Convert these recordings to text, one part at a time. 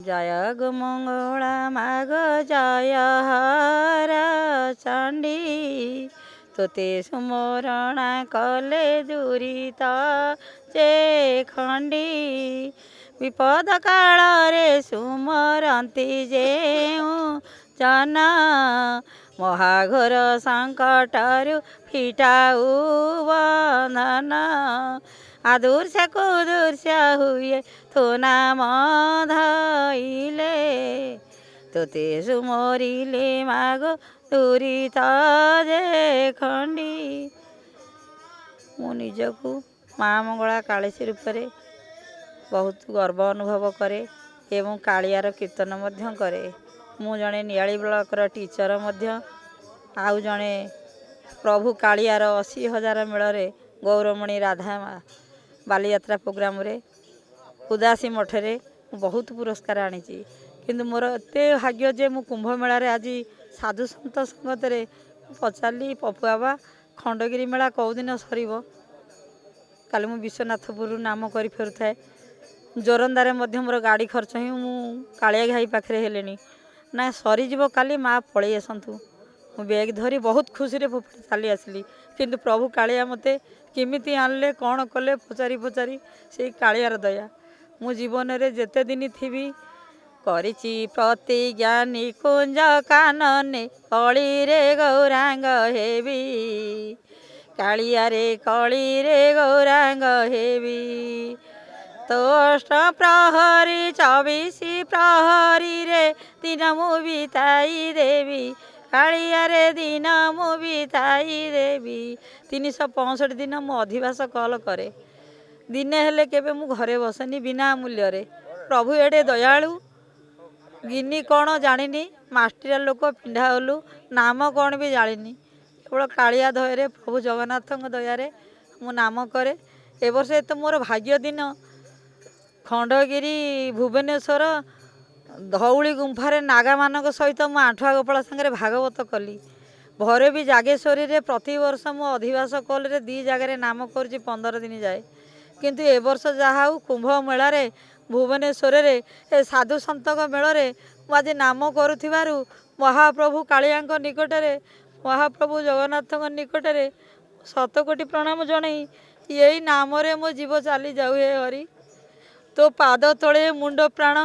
जय गो मंगला माग जय हरा चंडी तोते सुमरणा कले दुरीता जे खंडी विपद काल रे सुमरंती जेऊ जना महाघोर संकटरु फिटाऊ बंधन आदुर्श कुदुर्श हुए तो नाम धइले तोते सुमरिले मागो दुरीता जे खंडी मु निजकू माँ मंगला कालीसी रूपरे बहुत गर्व अनुभव करे एवं कालियार कीर्तन मध्य करे मु जड़े नियाली ब्लॉकर टीचर मध्य आउ जड़े प्रभु कालियार 80,000 मेल गौरमणि राधा बालीयात्रा प्रोग्राम रे उदासी मठरे बहुत पुरस्कार आनी किंतु मोर एते भाग्य जे मु कुंभ मेला रे आज साधु सन्त संगत रे पचारि पपुआबा खंडगिरी मेला कौ दिन सरीब काली मु विश्वनाथपुर नाम करी फेरुथाए जोरंदारे मध्य मोर गाड़ी खर्च ही मु कालिया घाई पाखे हेलेनी ना सरीजीव काली माँ पलि आसतु मु बैग धरी बहुत खुशी रे चली आसली किंतु प्रभु कालिया मते किमिति आनले कौन कले पचारि पचारि से कालियार दया मु जीवन रे जेते दिन थी करिछि प्रतिज्ञा निकुंज कानने कली रे गौरांग हेबी कालिया रे कली रे गौरांग हेबी तो अष्ट प्रहरी 24 प्रहरी रे दिन मु बिताई देवी कालिया रे दिन मु बिताई देवी 365 दिन मु अधिवास कल करे दिने हेले केबे मु घरे बसनी बिना मूल्य रे प्रभु एडे दयालु गिनी कौन जानी मास्टिया लोक पिंढा हलु नाम कौन भी जानी केवल कालिया दया प्रभु जगन्नाथ दया मु नाम करे ए वर्ष तो मोर भाग्य दिन खंडगिरी भुवनेश्वर धौली गुंफारे नागा मानक सहित मु आंठुआ गोपाल संगे भागवत कली भरे भी जागेश्वरी रे प्रति वर्ष मु अधिवास कल रे 2 जगह नाम कर 15 दिन जाए किंतु ए वर्ष जहा कुंभ मेला रे भुवनेश्वर रे ए साधु संतक मेल रे मु आज नाम करुथिबारु महाप्रभु कालिया निकट रे महाप्रभु जगन्नाथ निकट रे 100 कोटी प्रणाम जनई यही नाम रे मो जीव चली जाऊ हे हरि तो पाद तले मुंड प्राण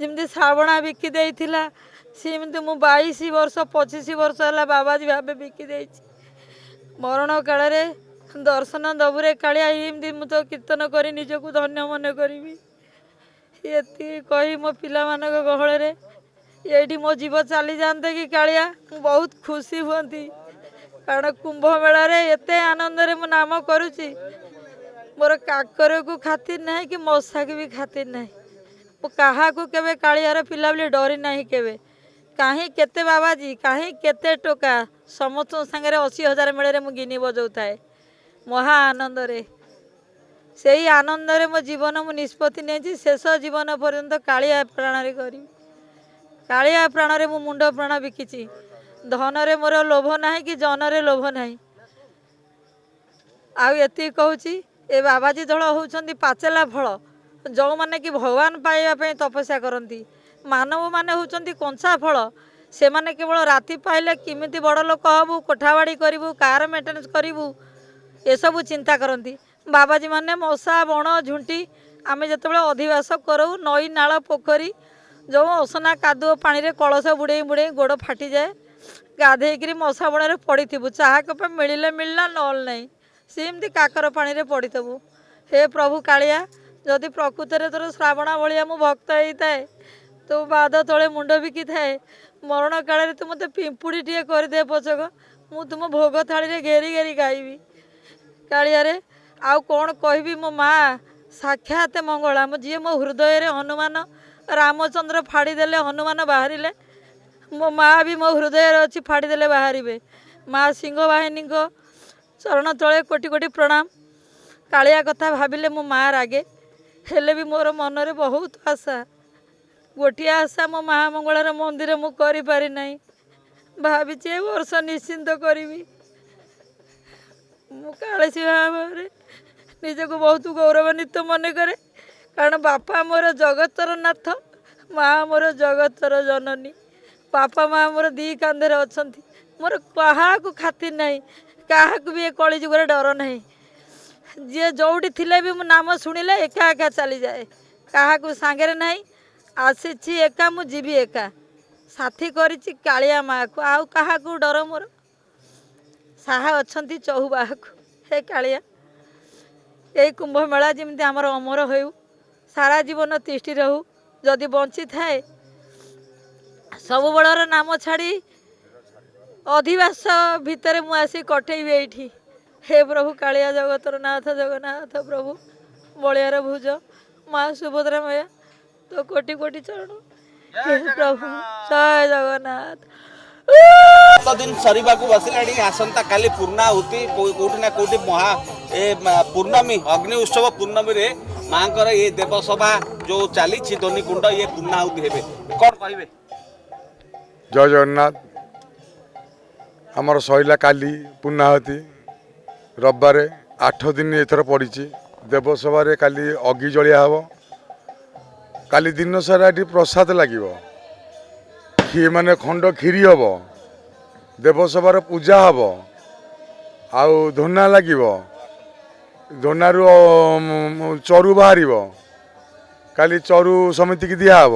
जमी श्रावणा बिकी देइथिला सेमती मु 22 वर्ष 25 वर्ष है बाबाजी भावे बिकी दे मरण काल रे दर्शन दबुरे कालिया एमती मु तो कीर्तन करी निजको धन्य मन करी ये कही मो पिला मानक गहल रे ये मो जीव चली जाते कि कालिया बहुत खुशी हुंती कारण कुंभ मेला रे एते आनंद रे मु नाम करुची मोर काकर को खातिर नहीं कि मशा की भी खातिर नहीं मु कहा को केबे कालियार पिला बोली डरी नहीं केबे कहीं केते बाबाजी कहीं केते टोका समस्त संगे 80,000 मेले मु गिनी बजाऊ थाए महा आनंद रे से ही आनंद रे मो जीवन मु निष्पत्ति नहीं शेष जीवन पर्यंत कालिया प्राण रे करी कालिया प्राण रे मु मुंड प्राण बिकिची धन रे मोर लोभ नहीं कि जन रे लोभ नहीं आउ एति कहूची ए बाबाजी दल होउछंती पाचेला फल जो माने कि भगवान पाइबा तपस्या करती मानव माने होउछंती कंचा फल से माने केवल राति पाइले किमिति बड़ लोक हबु कोठाबाड़ी करिवु कार मेंटेनेंस करिवु ए सब चिंता करती बाबाजी माने मशा बण झुंटी आमे जतबेले अधिवास करू नई नाल पोखरी जो असना कादुओ पानी रे कलश बुड़े बुड़े गोड़ फाटी जाए गाधेकरी मशा बण रे पड़ीथिबु चाहा कप मिलिले मिलला नल नहीं सेमती काकर पानी रे पड़ीथबु हे प्रभु कालिया जदि प्रकृत रे तोर श्रावणा भलिया मु भक्त होता है तो पाद तले मुंड बिकी थाए मरण काल तू मत पिंपुड़ी टे करदे पचक मु तुम भोग थाली रे घेरी घेरी गाइबी कालिया रे आउ कौन कहबी मो माँ साक्षात मंगला मो जी मो हृदय रे हनुमान रामचंद्र फाड़ीदेले हनुमान बाहर मो माँ भी मो हृदय अच्छी फाड़ीदेले बाहर माँ सिंह बाहिनी चरण तले कोटि कोटि प्रणाम कालिया कथा भाविले मो माँ रागे हेले भी मोर मन रे बहुत आशा गोटे आशा मो महामंगलार मंदिर मु करि पारि नहीं भावी वर्ष निश्चिंत करी मु कालेसी भाव निजको बहुत गौरवान्वित मन करे कारण बापा मोर जगतर नाथ माँ मोर जगतर जननी बापा माँ मोर दी कांधे अच्छा मोर क्या खातिर नहीं क्या भी ए कली जुगे डर नहीं जी जोटी थिले भी मो नाम शुणिले एका एका चली जाए क्या सांगे नहीं आसी एका मु जीवी एका साथी करिछि कालिया माँ को आउ क्या डर मोर साहा अच्छा चौबा हे कालिया यही कुंभ मेला जमी आमर अमर हो सारा जीवन तिष्टि रहू जदि बंची थाए सब बड़र नाम छाड़ी अधिवास भितर मुझे कटेबी ये हे प्रभु कालिया जगतर नाथ जगन्नाथ प्रभु बलियार भुज माँ सुभद्रा मैया तो कोटि कोटि चरण हे प्रभु जय जगन्नाथ दिन सरीबा को बसिलाणी आसंता काली पूर्णाहुति कोठी ना कोठी महा ए पूर्णमी अग्नि उत्सव पूर्णमी रे मांकर ये देवसभा जो चली धोनी कुंड ये पूर्णाहुति हेबे कौन कहिबे जय जगन्नाथ आमर सैला काली पूर्णाहुति रविवार 8 दिन एथर पड़ी देवसभा काली अग्नि जलिया हम काली दिन सारा ये प्रसाद लगे खी माने खंड खीरी हम देवसभार पूजा हम आउ धोना लगे धोनारू चरु बाहर काली चरु समिति की दिहब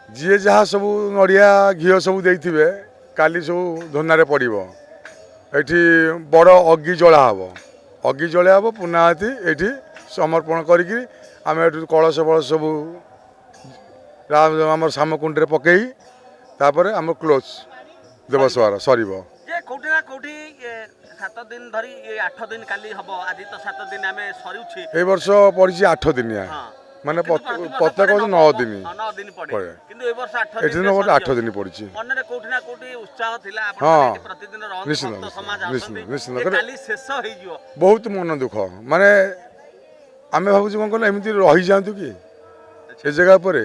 जी जहाँ सब नड़िया घी सब देते काली सब धोनारे पड़ एठी बड़ अग्नि जला हम अग्नि जला हम पूर्णाहुति एठी समर्पण करी आम कलश बलश सब आम सामकुंड पकई तापर आम क्लोज देवसभार सर कोठी ना कोठी 7 दिन धरी ये 8 दिन काली हबो आज तो 7 दिन आमे सरुछि ए वर्ष पड़ी 8 दिन माने प्रत्येक 9 दिन 9 दिन पड़े किंतु ए वर्ष 8 दिन एठिन 8 दिन पड़ी मन रे कोठी ना कोठी उत्साह थिला आपण प्रतिदिन रहन समाज निश्चित काली शेष होई जिवो बहुत मन दुख माने आमे भाबुछु कोन कोन एमिति रही जांतु कि ए जगह पर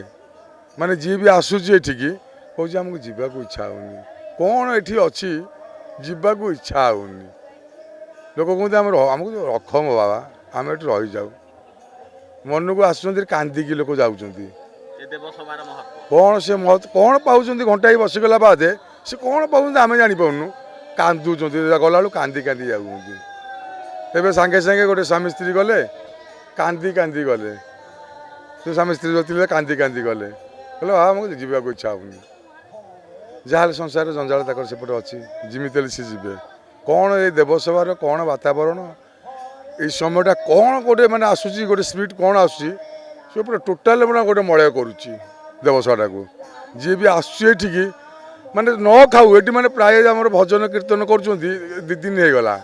माने जी भी आसुची एठिकी कहूँ आमको जीवा को इच्छा होनी कौन एठी अच्छी जीवा को इच्छा होनी लोक कहते आमको रख मो बाबा आम एटी रही जाऊ मन को आसुँच कांदिकी लोक जाऊँच कौन से महत्व कौन पाँच घंटा बसीगला बाद से कौन पाँच आम जापारूँ कांदुच गला कांदी कांदी जाऊँ सांगे सांगे गोटे स्वामी स्त्री गले कांदी कांदी गले से स्वामी स्त्री जो थे कांदी कांदी गले कहले आमको जीवा को इच्छा होनी जहाँ संसार जंजाल तक सेपटे अच्छी जिमित सी जी कौन ये देवसभार कौन वातावरण ये समयटा कौन गोटे मैंने आसूसी गोटे स्पिरिट कौन आसूसी से पूरा टोटाल मैंने गोटे मलय करुच्ची देवसभा को जी भी आसूसी माने न खाऊ ये मैंने प्राय आम भजन कीर्तन कर 2 दिन हो गला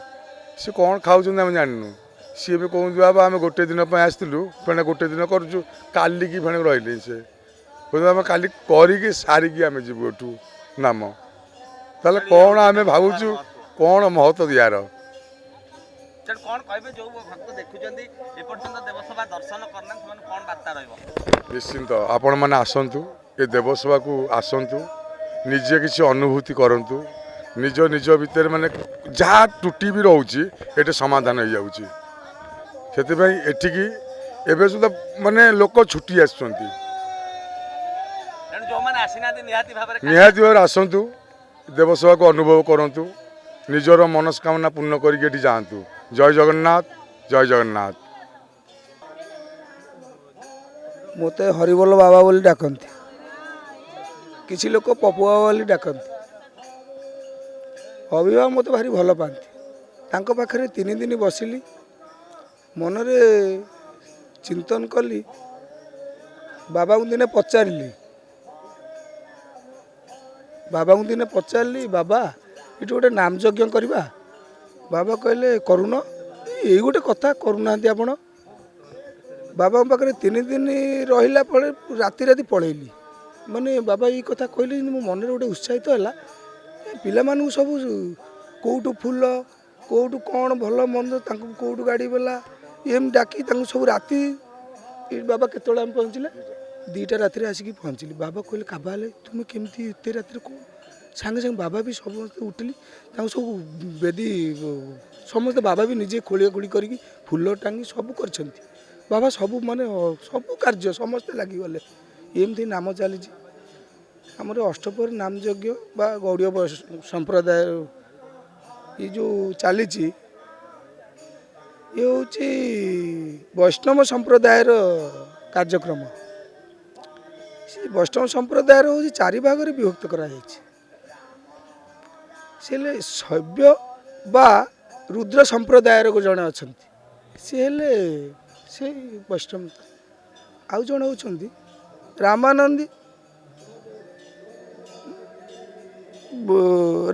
सी कौन खाऊँ आम जानू सी भी कहते बाबा आम गोटे दिन आसलु फेणे गोटे दिन करुचु काली की फेणे रही से कहते आम काली करी सारिकी आम जीवु एठू नाम ताले कौन आम भावुचु कौन महत्व दियार कौन कहबे जो भक्त देखुचंदी ए पर्यंत देवसभा दर्शन करना मन कौन वार्ता रहइबो निश्चिंत आपण माने आसंतु ए देवसभा को आसंतु निजे किसी अनुभूति करंतु निज निज भितर माने जहाँ टूटी भी रोची एटे समाधान हो जाउची सेति भाई एठिकी एबे सुदा माने लोक छुट्टी आछंती जो माने आसिना निहाती भाव आसतु देवसभा को अनुभव करंतु निजर मनस्कामना पूर्ण करके जातु जय जगन्नाथ जय जगन्नाथ मते हरिबोल बाबा बोली डाकती किसी लोक पपु बाबा बोली डाकती अभिभावक मत भारी भल पाती पाखे 3 दिन बसिली मनरे चिंतन कली बाबा को दिने पचारि बाबा को दिने पचारि बाबा ये गोटे नाम यज्ञ करवा बाबा कहले करुन ये गोटे कथा करूना आपण बाबा पाखे 3 दिन रहिला पळे राति राति पळेली माने बाबा ये कथा कहले मो मन गोटे उत्साहित है पिला मानू सब कौटू फूल कौटू कौन भल मंद कौटू गाड़ी वाला एम डाकी सब राति बाबा केतले आम पहुँचले 2टा राति आसिक पहुँचली बाबा कहले काबाले तुम केमती एत राति कौन सांगे सांगे बाबा भी समस्त उठिली सब बेदी समस्त बाबा भी निजे खोलिया खोली करी फूल टांगी सब कर बाबा सब माने सब कार्य समस्ते लगिगले ଏମିତି ନାମ ଚାଲିଛି। ଆମର ଅଷ୍ଟପ୍ରହରୀ ନାମ ଯଜ୍ଞ ବା ଗୌଡ଼ୀୟ ସମ୍ପ୍ରଦାୟ ଏ ଯେଉଁ ଚାଲିଛି ଇଏ ହେଉଛି ବୈଷ୍ଣବ ସମ୍ପ୍ରଦାୟର କାର୍ଯ୍ୟକ୍ରମ। ସେ ବୈଷ୍ଣବ ସମ୍ପ୍ରଦାୟର ହେଉଛି 4 ଭାଗରେ ବିଭକ୍ତ କରାଯାଇଛି। ସେ ହେଲେ ଶୈବ ବା ରୁଦ୍ର ସମ୍ପ୍ରଦାୟର ଜଣେ ଅଛନ୍ତି, ସେ ହେଲେ ସେ ବୈଷ୍ଣବ। ଆଉ ଜଣେ ହେଉଛନ୍ତି ରାମାନନ୍ଦୀ।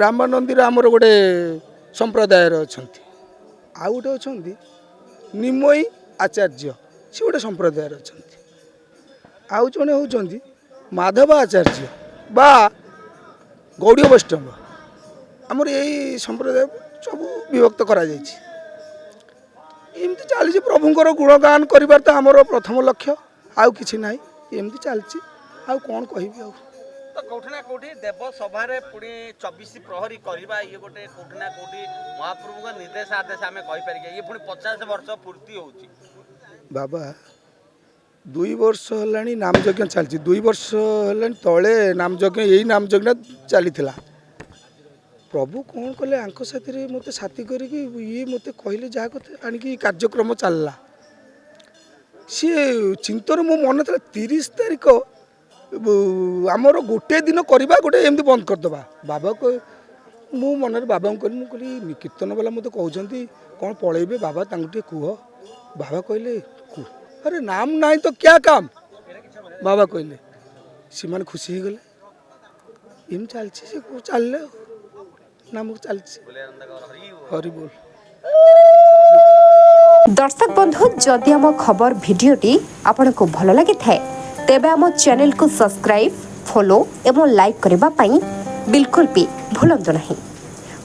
ରାମାନନ୍ଦୀର ଆମର ଗୋଟେ ସମ୍ପ୍ରଦାୟର ଅଛନ୍ତି। ଆଉ ଗୋଟେ ଅଛନ୍ତି ନିମୟୀ ଆଚାର୍ଯ୍ୟ, ସେ ଗୋଟେ ସମ୍ପ୍ରଦାୟର ଅଛନ୍ତି। ଆଉ ଜଣେ ହେଉଛନ୍ତି ମାଧବ ଆଚାର୍ଯ୍ୟ ବା ଗୌଡ଼ୀୟ ବୈଷ୍ଣବ। ଆମର ଏଇ ସମ୍ପ୍ରଦାୟ ସବୁ ବିଭକ୍ତ କରାଯାଇଛି। ଏମିତି ଚାଲିଛି। ପ୍ରଭୁଙ୍କର ଗୁଣଗାନ କରିବାର ତ ଆମର ପ୍ରଥମ ଲକ୍ଷ୍ୟ, ଆଉ କିଛି ନାହିଁ। ଏମିତି ଚାଲିଛି, ଆଉ କ'ଣ କହିବି ଆଉ। ତ କୋଉଠି ନା କୋଉଠି ଦେବ ସଭାରେ ପୁଣି 24 ପ୍ରହରୀ କରିବା ଇଏ ଗୋଟେ କୋଉଠି ନା କୋଉଠି ମହାପ୍ରଭୁଙ୍କ ନିର୍ଦ୍ଦେଶ ଆଦେଶ ଆମେ କହିପାରିବା। ଇଏ ପୁଣି 50 ବର୍ଷ ପୂର୍ତ୍ତି ହେଉଛି। ବାବା 2 ବର୍ଷ ହେଲାଣି ନାମଯଜ୍ଞ ଚାଲିଛି। 2 ବର୍ଷ ହେଲାଣି ତଳେ ନାମଯଜ୍ଞ, ଏଇ ନାମଯଜ୍ଞ ଚାଲିଥିଲା। ପ୍ରଭୁ କ'ଣ କଲେ ଆଙ୍କ ସାଥିରେ ମୋତେ ସାଥି କରିକି ଇଏ ମୋତେ କହିଲେ ଯାହା କଥା ଆଣିକି କାର୍ଯ୍ୟକ୍ରମ ଚାଲିଲା। ସିଏ ଚିନ୍ତାରେ ମୋ ମନେ ଥିଲା 30 ତାରିଖ ଆମର ଗୋଟେ ଦିନ କରିବା, ଗୋଟେ ଏମିତି ବନ୍ଦ କରିଦେବା। ବାବା ମୁଁ ମନରେ ବାବାଙ୍କୁ କହିଲି, ମୁଁ କହିଲି କୀର୍ତ୍ତନ ବାଲା ମୋତେ କହୁଛନ୍ତି କ'ଣ ପଳେଇବେ, ବାବା ତାଙ୍କୁ ଟିକେ କୁହ। ବାବା କହିଲେ ଆରେ ନାମ ନାହିଁ ତ କ୍ୟା କାମ, ବାବା କହିଲେ। ସେମାନେ ଖୁସି ହେଇଗଲେ। ଏମିତି ଚାଲିଛି, ସେ ଚାଲିଲେ ଆଉ ନାମକୁ ଚାଲିଛି। ହରି ବୋଲ। दर्शक बंधु जदि आम खबर भिडियोटी आपको भल लगी थाए तेबे आम चैनल को सब्सक्राइब, फॉलो एवं लाइक करने पाई बिल्कुल भी भूलंतु नहीं।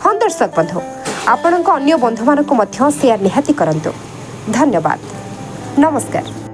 हाँ दर्शक बंधु आपण अन्य बंधु मानक शेयर निहाती करंतु। धन्यवाद। नमस्कार।